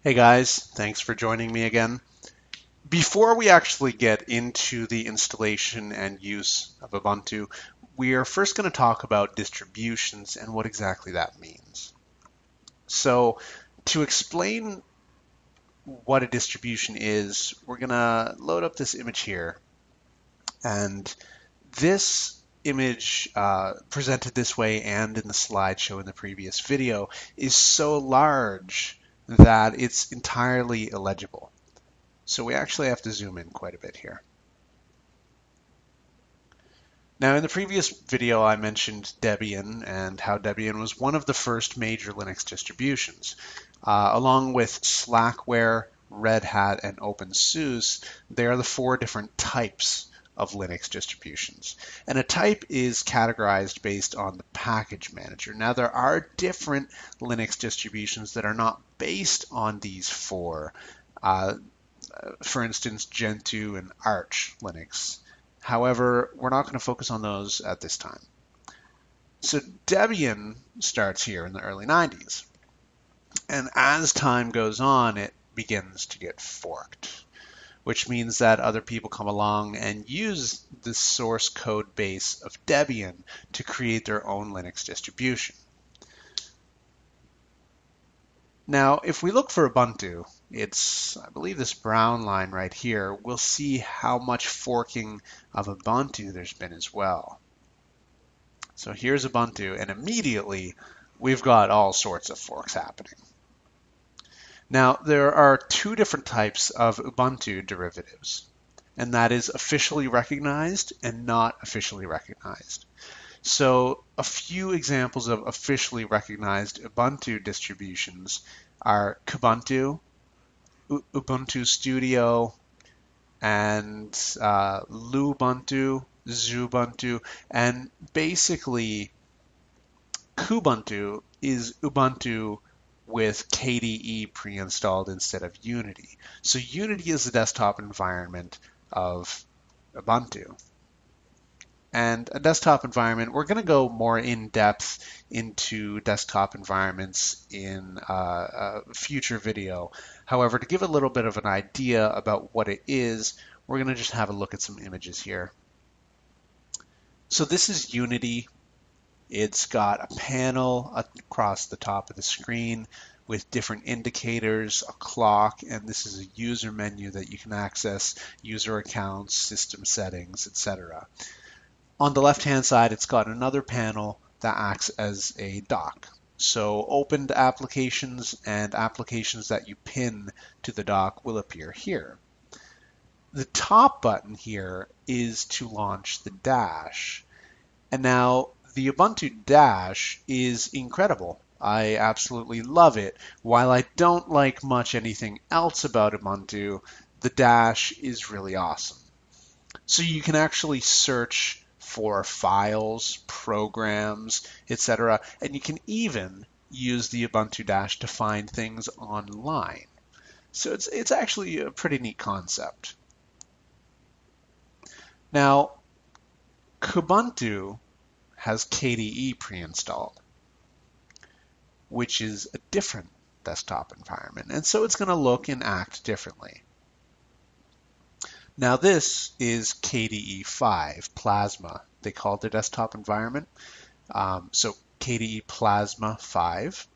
Hey guys, thanks for joining me again. Before we actually get into the installation and use of Ubuntu, we are first going to talk about distributions and what exactly that means. So, to explain what a distribution is, we're going to load up this image here. And this image, presented this way and in the slideshow in the previous video, is so large that it's entirely illegible. So we actually have to zoom in quite a bit here. Now, in the previous video, I mentioned Debian and how Debian was one of the first major Linux distributions. Along with Slackware, Red Hat, and OpenSUSE, they are the four different types of Linux distributions. And a type is categorized based on the package manager. Now, there are different Linux distributions that are not based on these four. For instance, Gentoo and Arch Linux. However, we're not going to focus on those at this time. So Debian starts here in the early 90s. And as time goes on, it begins to get forked, which means that other people come along and use the source code base of Debian to create their own Linux distribution. Now, if we look for Ubuntu, it's, I believe, this brown line right here. We'll see how much forking of Ubuntu there's been as well. So here's Ubuntu, and immediately we've got all sorts of forks happening. Now, there are two different types of Ubuntu derivatives, and that is officially recognized and not officially recognized. So a few examples of officially recognized Ubuntu distributions are Kubuntu, Ubuntu Studio, and Lubuntu, Xubuntu, and basically Kubuntu is Ubuntu with KDE pre-installed instead of Unity. So Unity is the desktop environment of Ubuntu. And a desktop environment, we're going to go more in depth into desktop environments in a future video. However, to give a little bit of an idea about what it is, we're going to just have a look at some images here. So this is Unity. It's got a panel across the top of the screen with different indicators, a clock, and this is a user menu that you can access user accounts, system settings, etc. On the left-hand side, it's got another panel that acts as a dock. So opened applications and applications that you pin to the dock will appear here. The top button here is to launch the dash. And now the Ubuntu dash is incredible. I absolutely love it. While I don't like much anything else about Ubuntu, the dash is really awesome. So you can actually search for files, programs, etc. And you can even use the Ubuntu Dash to find things online. So it's actually a pretty neat concept. Now, Kubuntu has KDE pre-installed, which is a different desktop environment. And so it's going to look and act differently. Now this is KDE 5 Plasma. They call it their desktop environment. So KDE Plasma 5.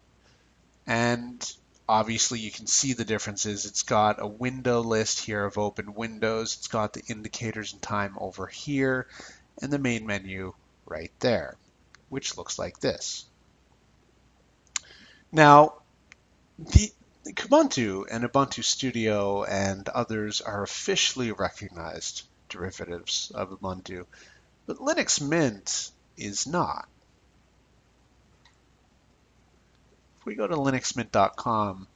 And obviously you can see the differences. It's got a window list here of open windows. It's got the indicators and time over here and the main menu right there, which looks like this. Now, the Kubuntu and Ubuntu Studio and others are officially recognized derivatives of Ubuntu, but Linux Mint is not. If we go to linuxmint.com,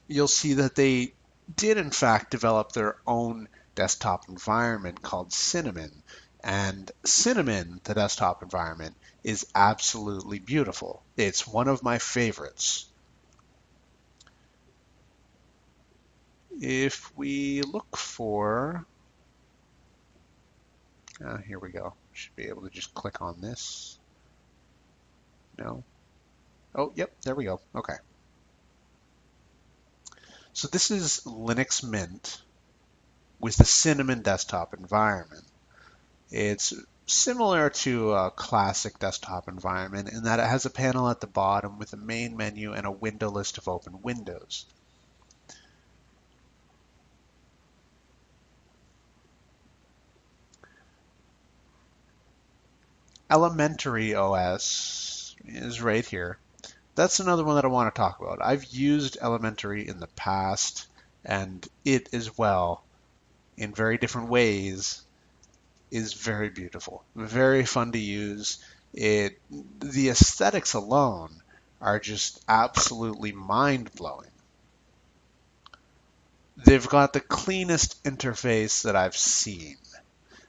you'll see that they did in fact develop their own desktop environment called Cinnamon. And Cinnamon, the desktop environment, is absolutely beautiful. It's one of my favorites. If we look for, here we go. Should be able to just click on this. No. Oh, yep, there we go. Okay. So this is Linux Mint with the Cinnamon desktop environment. It's similar to a classic desktop environment in that it has a panel at the bottom with a main menu and a window list of open windows. Elementary OS is right here. That's another one that I want to talk about. I've used Elementary in the past, and it as well, in very different ways, is very beautiful, very fun to use. The aesthetics alone are just absolutely mind-blowing. They've got the cleanest interface that I've seen.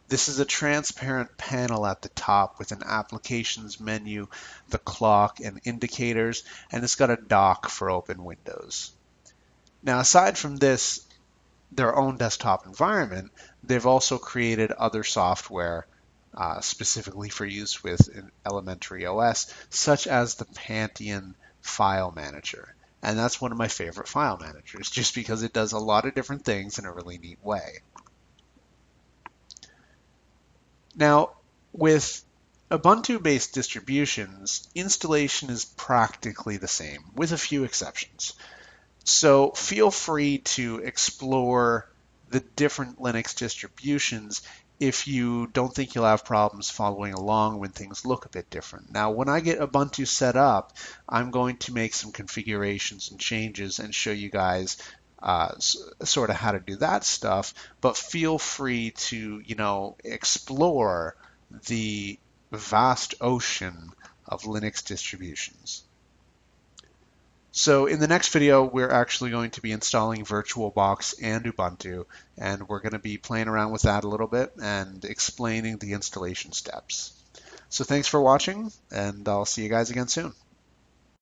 This is a transparent panel at the top with an applications menu, the clock, and indicators, and it's got a dock for open windows. Now, aside from this, their own desktop environment, they've also created other software specifically for use with an Elementary OS, such as the Pantheon File Manager. And that's one of my favorite file managers, just because it does a lot of different things in a really neat way. Now, with Ubuntu-based distributions, installation is practically the same, with a few exceptions. So feel free to explore the different Linux distributions if you don't think you'll have problems following along when things look a bit different. Now, when I get Ubuntu set up, I'm going to make some configurations and changes and show you guys sort of how to do that stuff, but feel free to, explore the vast ocean of Linux distributions. So in the next video, we're actually going to be installing VirtualBox and Ubuntu, and we're going to be playing around with that a little bit and explaining the installation steps. So thanks for watching, and I'll see you guys again soon.